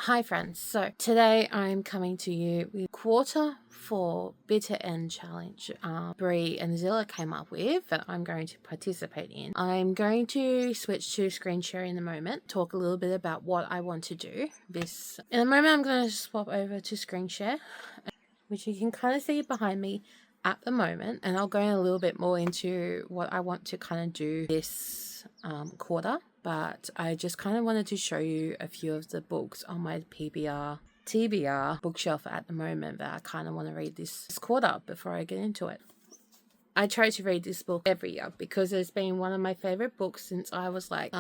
Hi friends, so today I'm coming to you with Q4 Bitter End Challenge Bree and Zilla came up with that I'm going to participate in. I'm going to switch to screen share in a moment, talk a little bit about what I want to do. In a moment I'm going to swap over to screen share, which you can kind of see behind me at the moment, and I'll go in a little bit more into what I want to kind of do this quarter. But I just kind of wanted to show you a few of the books on my TBR bookshelf at the moment that I kind of want to read this quarter before I get into it. I try to read this book every year because it's been one of my favorite books since I was like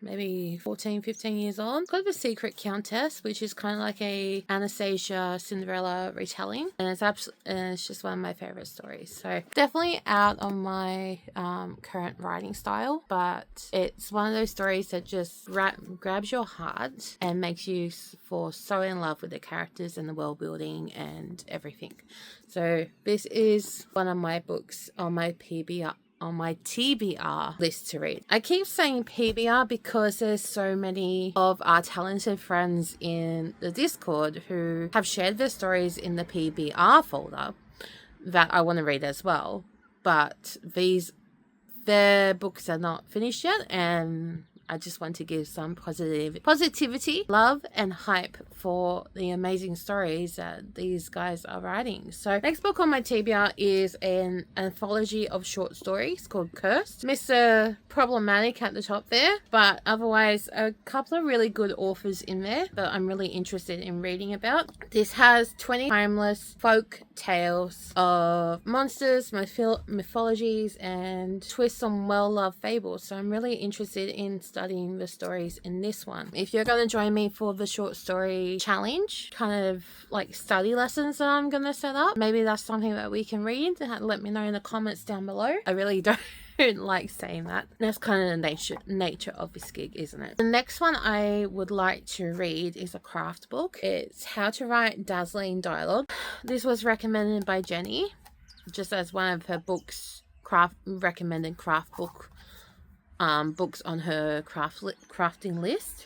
maybe 14, 15 years old. It's called The Secret Countess, which is kind of like a Anastasia Cinderella retelling, and it's just one of my favorite stories. So definitely out on my current writing style, but it's one of those stories that just grabs your heart and makes you fall so in love with the characters and the world building and everything. So this is one of my books on my TBR list to read. I keep saying PBR because there's so many of our talented friends in the Discord who have shared their stories in the PBR folder that I want to read as well. But their books are not finished yet, and I just want to give some positivity, love, and hype for the amazing stories that these guys are writing. So next book on my TBR is an anthology of short stories called Cursed. Mr. Problematic at the top there, but otherwise a couple of really good authors in there that I'm really interested in reading about. This has 20 timeless folk tales of monsters, mythologies, and twists on well-loved fables. So I'm really interested in studying the stories in this one. If you're going to join me for the short story challenge, kind of like study lessons that I'm going to set up, maybe that's something that we can read. Let me know in the comments down below. I really don't like saying that. That's kind of the nature of this gig, isn't it? The next one I would like to read is a craft book. It's How to Write Dazzling Dialogue. This was recommended by Jenny, just as one of her books, recommended craft book books on her crafting list.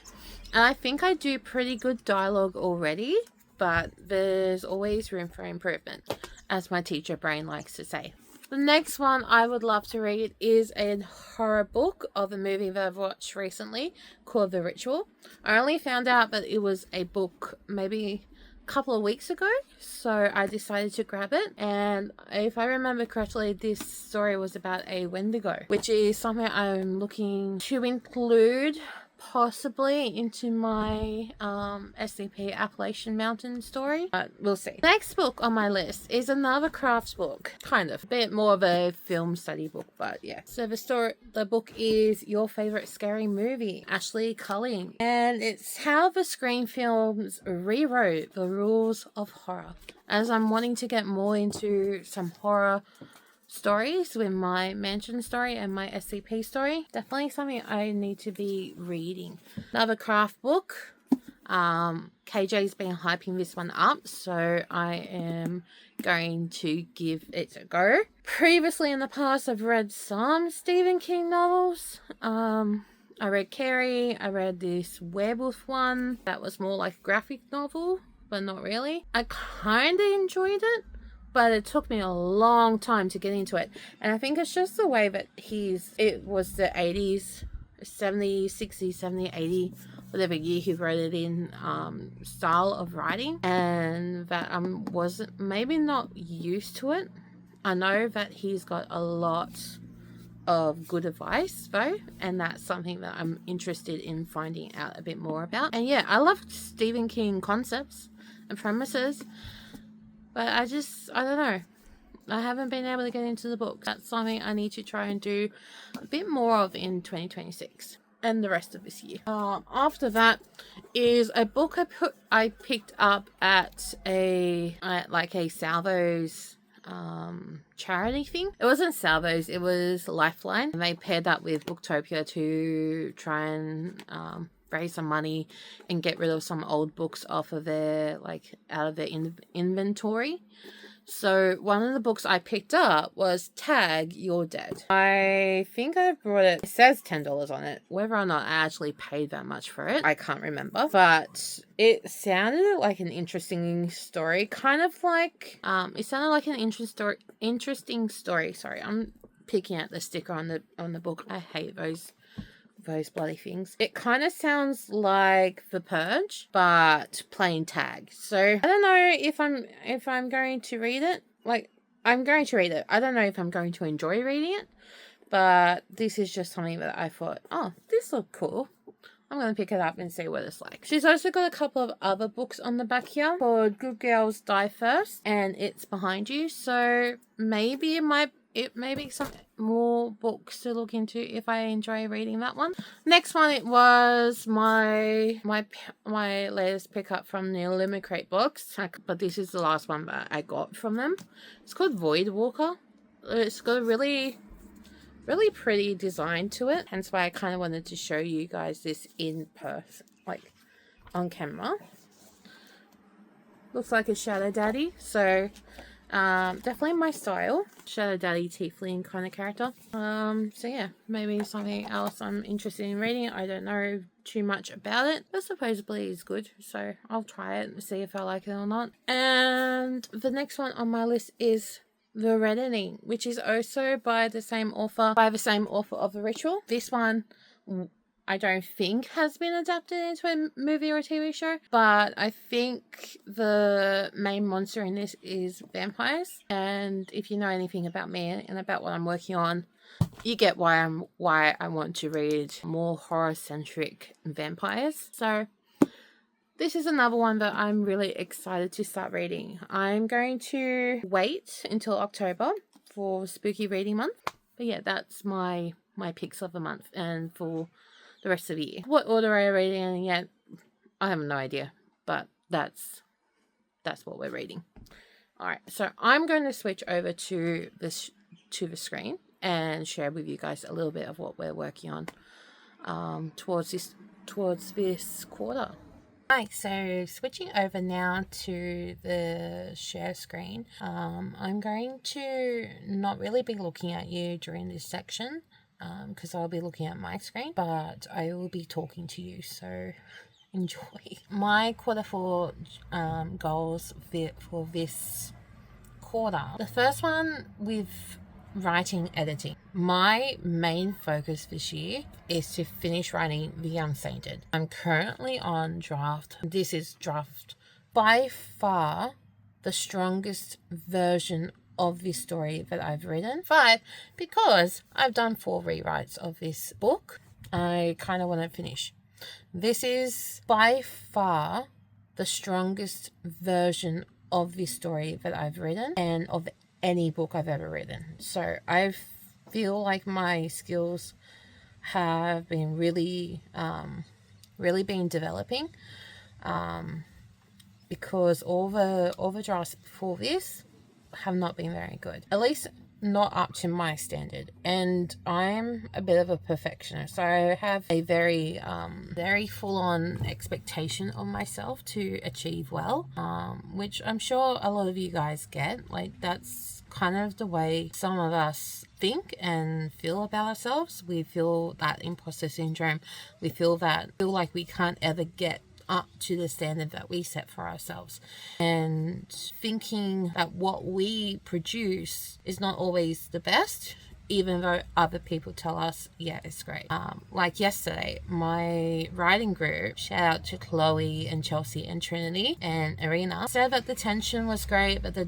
And I think I do pretty good dialogue already, but there's always room for improvement, as my teacher brain likes to say. The next one I would love to read is a horror book of a movie that I've watched recently called The Ritual. I only found out that it was a book maybe a couple of weeks ago, so I decided to grab it. And if I remember correctly, this story was about a Wendigo, which is something I'm looking to include possibly into my SCP Appalachian Mountain story, but we'll see. Next book on my list is another crafts book, kind of a bit more of a film study book, but yeah. So the book is Your Favorite Scary Movie, Ashley Culling, and it's how the screen films rewrote the rules of horror. As I'm wanting to get more into some horror stories with my mansion story and my SCP story, definitely something I need to be reading. Another craft book. KJ's been hyping this one up, so I am going to give it a go. Previously in the past, I've read some Stephen King novels. I read Carrie. I read this werewolf one that was more like a graphic novel, but not really. I kind of enjoyed it, but it took me a long time to get into it. And I think it's just the way that it was the 80s, 70s, 60s, 70s, 80s, whatever year he wrote it in, style of writing. And that I wasn't, maybe not used to it. I know that he's got a lot of good advice though, and that's something that I'm interested in finding out a bit more about. And yeah, I love Stephen King concepts and premises, but I don't know. I haven't been able to get into the book. That's something I need to try and do a bit more of in 2026 and the rest of this year. After that is a book I picked up at a Salvo's charity thing. It wasn't Salvo's, it was Lifeline, and they paired up with Booktopia to try and raise some money and get rid of some old books off of their out of their inventory. So one of the books I picked up was Tag, You're Dead. I think I bought it. It says $10 on it. Whether or not I actually paid that much for it, I can't remember. But it sounded like an interesting story. Kind of like, it sounded like an interesting story. Sorry, I'm picking out the sticker on the book. I hate those bloody things. It kind of sounds like The Purge, but plain tag. So I don't know if I'm going to read it. Like, I'm going to read it. I don't know if I'm going to enjoy reading it, but this is just something that I thought, oh, this looks cool. I'm going to pick it up and see what it's like. She's also got a couple of other books on the back here called Good Girls Die First, and It's Behind You. So maybe it may be some more books to look into if I enjoy reading that one. Next one, it was my latest pickup from the ALiteraryFix books, but this is the last one that I got from them. It's called Void Walker. It's got a really pretty design to it, hence why I kind of wanted to show you guys this in person, like on camera. Looks like a Shadow Daddy, so definitely my style. Shadow Daddy tiefling kind of character. So yeah, maybe something else I'm interested in reading. I don't know too much about it, but supposedly it's good, so I'll try it and see if I like it or not. And the next one on my list is The Reddening, which is also by the same author of The Ritual. This one I don't think has been adapted into a movie or a TV show, but I think the main monster in this is vampires. And if you know anything about me and about what I'm working on, you get why I want to read more horror-centric vampires. So this is another one that I'm really excited to start reading. I'm going to wait until October for Spooky Reading Month. But yeah, that's my picks of the month and for the rest of the year. What order are you reading in yet? I have no idea, but that's what we're reading. All right, so I'm going to switch over to the screen and share with you guys a little bit of what we're working on towards this quarter. Right, so switching over now to the share screen, I'm going to not really be looking at you during this section because I'll be looking at my screen, but I will be talking to you, so enjoy. My quarter four goals for this quarter. The first one with writing editing. My main focus this year is to finish writing The Unsainted. I'm currently on draft. This is draft by far the strongest version of this story that I've written, but because I've done 4 rewrites of this book, I kind of want to finish. This is by far the strongest version of this story that I've written and of any book I've ever written. So I feel like my skills have been really been developing because all the drafts before this have not been very good, at least not up to my standard, and I'm a bit of a perfectionist, so I have a very full-on expectation of myself to achieve well, which I'm sure a lot of you guys get. Like, that's kind of the way some of us think and feel about ourselves. We feel that imposter syndrome. We feel like we can't ever get up to the standard that we set for ourselves, and thinking that what we produce is not always the best, even though other people tell us, yeah, it's great. Like yesterday, my writing group, shout out to Chloe and Chelsea and Trinity and Arena, said that the tension was great, but the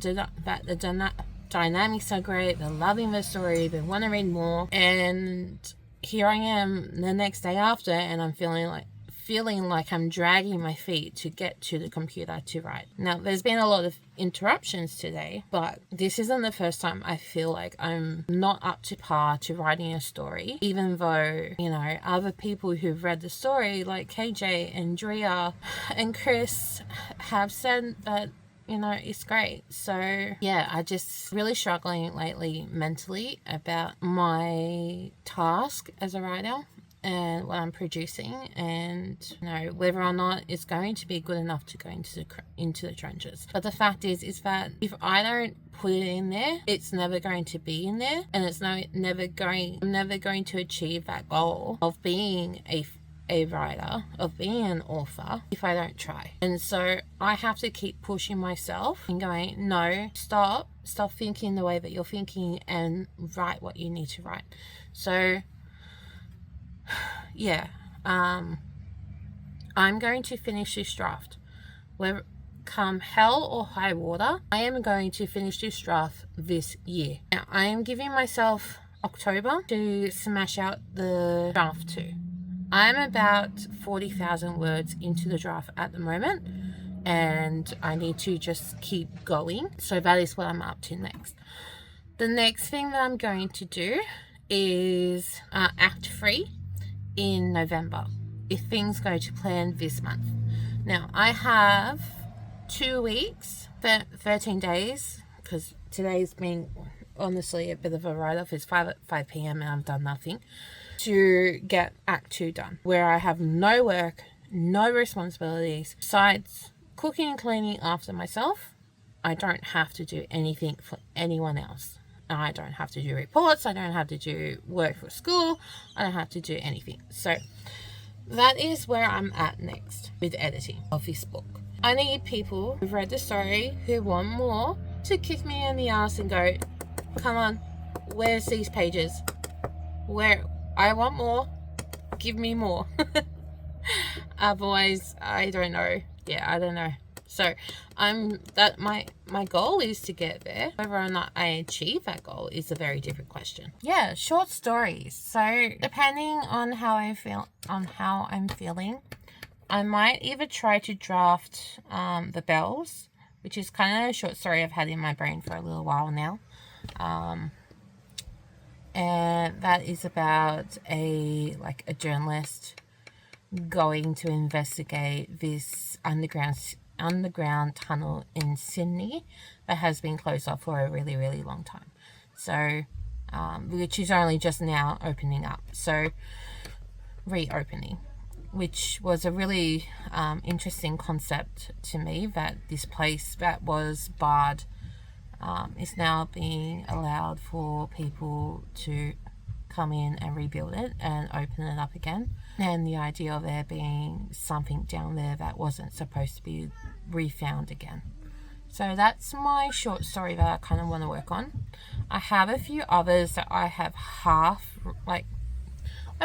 dynamics are great, they're loving the story, they want to read more, and here I am the next day after, and I'm feeling like I'm dragging my feet to get to the computer to write. Now, there's been a lot of interruptions today, but this isn't the first time I feel like I'm not up to par to writing a story, even though, you know, other people who've read the story, like KJ and Drea and Chris, have said that, you know, it's great. So yeah, I just really struggling lately mentally about my task as a writer and what I'm producing, and you know, whether or not it's going to be good enough to go into the trenches. But the fact is that if I don't put it in there, it's never going to be in there, and I'm never going to achieve that goal of being a writer, of being an author, if I don't try. And so I have to keep pushing myself and going, no, stop thinking the way that you're thinking and write what you need to write. So yeah, I'm going to finish this draft. Whether come hell or high water, I am going to finish this draft this year. Now, I am giving myself October to smash out the draft too. I'm about 40,000 words into the draft at the moment, and I need to just keep going. So that is what I'm up to next. The next thing that I'm going to do is Act 3 in November, if things go to plan this month. Now, I have 2 weeks, 13 days, because today's been honestly a bit of a write-off. It's 5 p.m. and I've done nothing, to get Act 2 done, where I have no work, no responsibilities besides cooking and cleaning after myself. I don't have to do anything for anyone else. I don't have to do reports. I don't have to do work for school. I don't have to do anything. So that is where I'm at next with editing of this book. I need people who've read the story, who want more, to kick me in the ass and go, come on, where's these pages? Where? I want more. Give me more. Otherwise, I don't know. Yeah, I don't know. So my goal is to get there. Whether or not I achieve that goal is a very different question. Yeah, short stories. So depending on how I'm feeling, I might either try to draft The Bells, which is kind of a short story I've had in my brain for a little while now. And that is about a journalist going to investigate this underground tunnel in Sydney that has been closed off for a really, really long time. So, which is only just now opening up. So, reopening, which was a really interesting concept to me, that this place that was barred is now being allowed for people to come in and rebuild it and open it up again. And the idea of there being something down there that wasn't supposed to be refound again. So that's my short story that I kind of want to work on. I have a few others that I have I've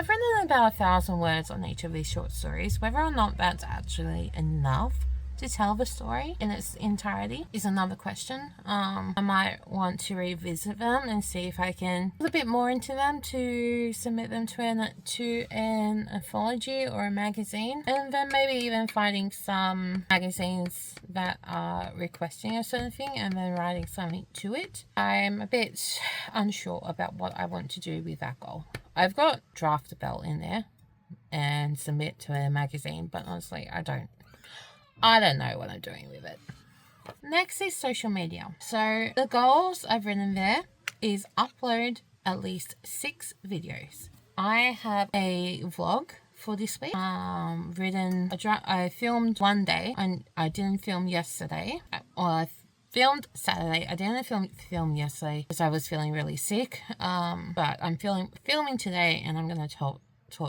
written about 1,000 words on each of these short stories. Whether or not that's actually enough to tell the story in its entirety is another question. I might want to revisit them and see if I can put a bit more into them to submit them to an anthology or a magazine, and then maybe even finding some magazines that are requesting a certain thing and then writing something to it. I'm a bit unsure about what I want to do with that goal. I've got draft a belt in there and submit to a magazine, but honestly, I don't know what I'm doing with it. Next is social media. So the goals I've written there is upload at least 6 videos. I have a vlog for this week. I filmed one day and I didn't film yesterday. I filmed Saturday. I didn't film yesterday because I was feeling really sick. But I'm filming today, and I'm going to talk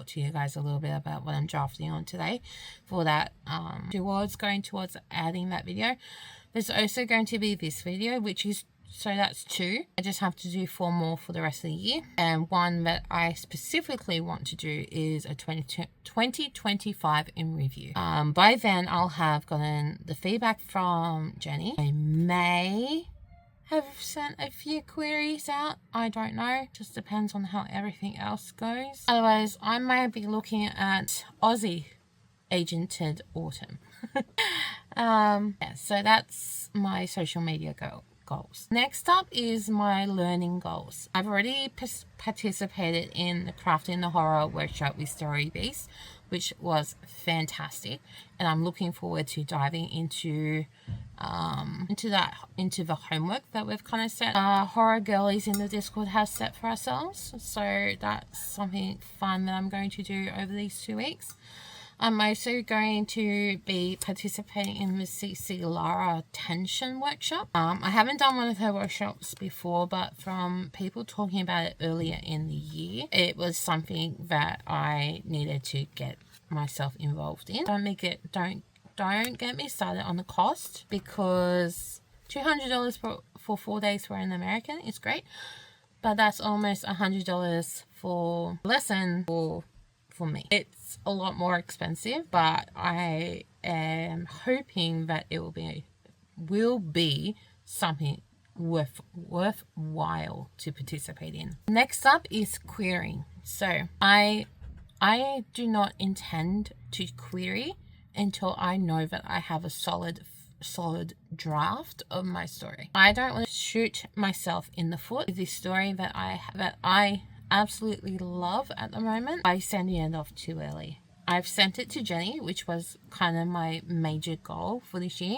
to you guys a little bit about what I'm drafting on today for that, going towards adding that video. There's also going to be this video, so that's 2. I just have to do 4 more for the rest of the year, and one that I specifically want to do is a 2025 in review. By then I'll have gotten the feedback from Jenny. I may have sent a few queries out. I don't know. Just depends on how everything else goes. Otherwise, I may be looking at Aussie agented autumn. So that's my social media goals. Next up is my learning goals. I've already participated in the Crafting the Horror workshop with Story Beast, which was fantastic, and I'm looking forward to diving into the homework that we've kind of set horror girlies in the Discord has set for ourselves. So that's something fun that I'm going to do over these 2 weeks. I'm also going to be participating in the CC Lara tension workshop. I haven't done one of her workshops before, but from people talking about it earlier in the year, it was something that I needed to get myself involved in. Don't get me started on the cost, because $200 for 4 days for an American is great, but that's almost $100 for lesson for me. It's a lot more expensive, but I am hoping that it will be something worthwhile to participate in. Next up is querying. So I do not intend to query until I know that I have a solid draft of my story. I don't want to shoot myself in the foot with this story that I absolutely love at the moment by sending it off too early. I've sent it to Jenny, which was kind of my major goal for this year,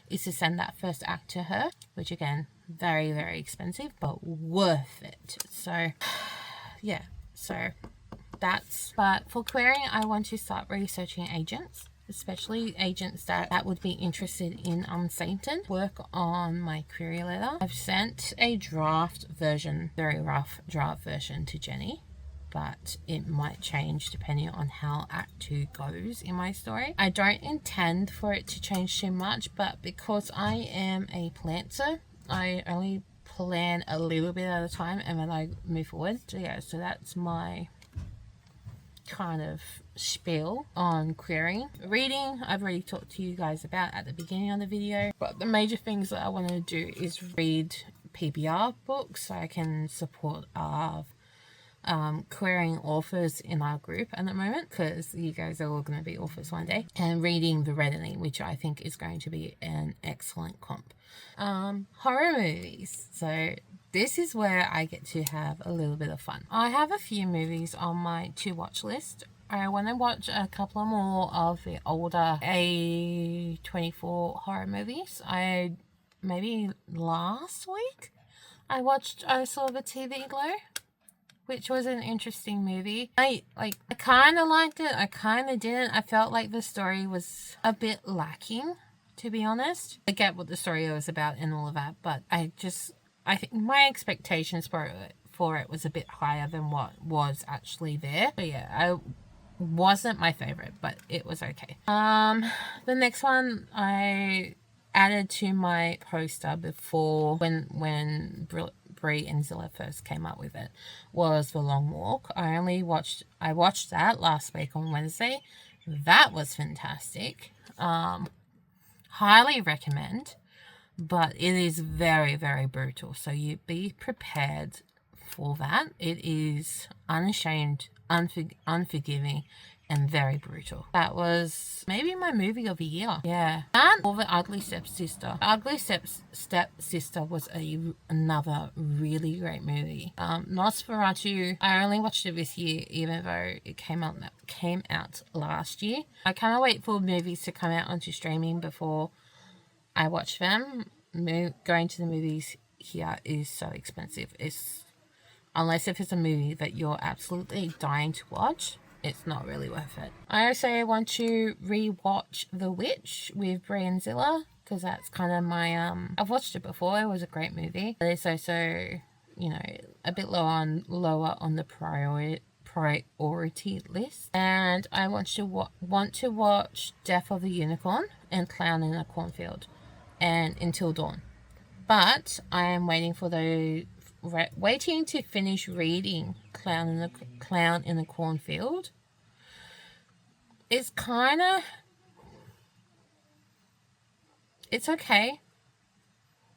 is to send that first act to her, which again, very, very expensive, but worth it. So yeah, but for querying, I want to start researching agents, especially agents that would be interested in Unsainted. Work on my query letter. I've sent a draft version, very rough draft version, to Jenny, but it might change depending on how Act 2 goes in my story. I don't intend for it to change too much, but because I am a planter, I only plan a little bit at a time and then I move forward. So yeah, so that's my kind of spiel on querying. Reading, I've already talked to you guys about at the beginning of the video, but the major things that I want to do is read PBR books so I can support our querying authors in our group at the moment, because you guys are all going to be authors one day, and reading The Reddening, which I think is going to be an excellent comp. Horror movies. So this is where I get to have a little bit of fun. I have a few movies on my to-watch list. I want to watch a couple more of the older A24 horror movies. Maybe last week I saw the TV Glow, which was an interesting movie. I kind of liked it. I kind of didn't. I felt like the story was a bit lacking, to be honest. I get what the story was about and all of that, but I think my expectations for it was a bit higher than what was actually there. But yeah, I wasn't my favorite, but it was okay. The next one I added to my poster before when Brie and Zilla first came up with it was The Long Walk. I watched that last week on Wednesday. That was fantastic. Highly recommend, but it is very, very brutal, so you be prepared for that. It is unashamed, unforgiving, and very brutal. That was maybe my movie of the year. Yeah. And or The Ugly Stepsister. Ugly Stepsister was another really great movie. Nosferatu, I only watched it this year, even though it came out last year. I cannot wait for movies to come out onto streaming before I watch them. Going to the movies here is so expensive. Unless if it's a movie that you're absolutely dying to watch, it's not really worth it. I also want to rewatch The Witch with Brie and Zilla, because that's kind of my I've watched it before. It was a great movie, but it's also, a bit lower on the priority list. And I want to watch Death of the Unicorn and Clown in a Cornfield and Until Dawn. But I am waiting to finish reading Clown in the Cornfield. It's okay,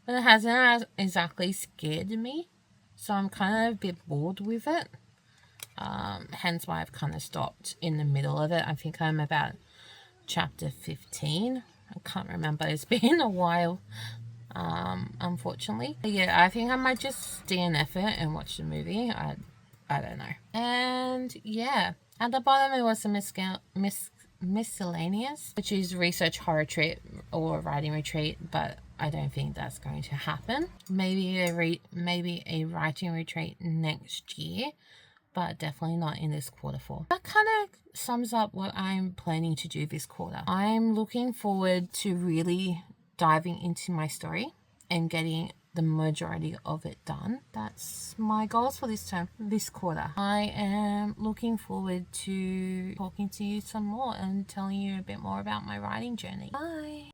but it hasn't exactly scared me, so I'm kind of a bit bored with it. Hence why I've kind of stopped in the middle of it. I think I'm about chapter 15. I can't remember. It's been a while. Unfortunately. But yeah, I think I might just DNF it and watch the movie. I don't know. And yeah, at the bottom it was a miscellaneous, which is research horror retreat or writing retreat, but I don't think that's going to happen. Maybe a writing retreat next year, but definitely not in this quarter 4. That kind of sums up what I'm planning to do this quarter. I'm looking forward to really diving into my story and getting the majority of it done. That's my goals for this quarter. I am looking forward to talking to you some more and telling you a bit more about my writing journey. Bye.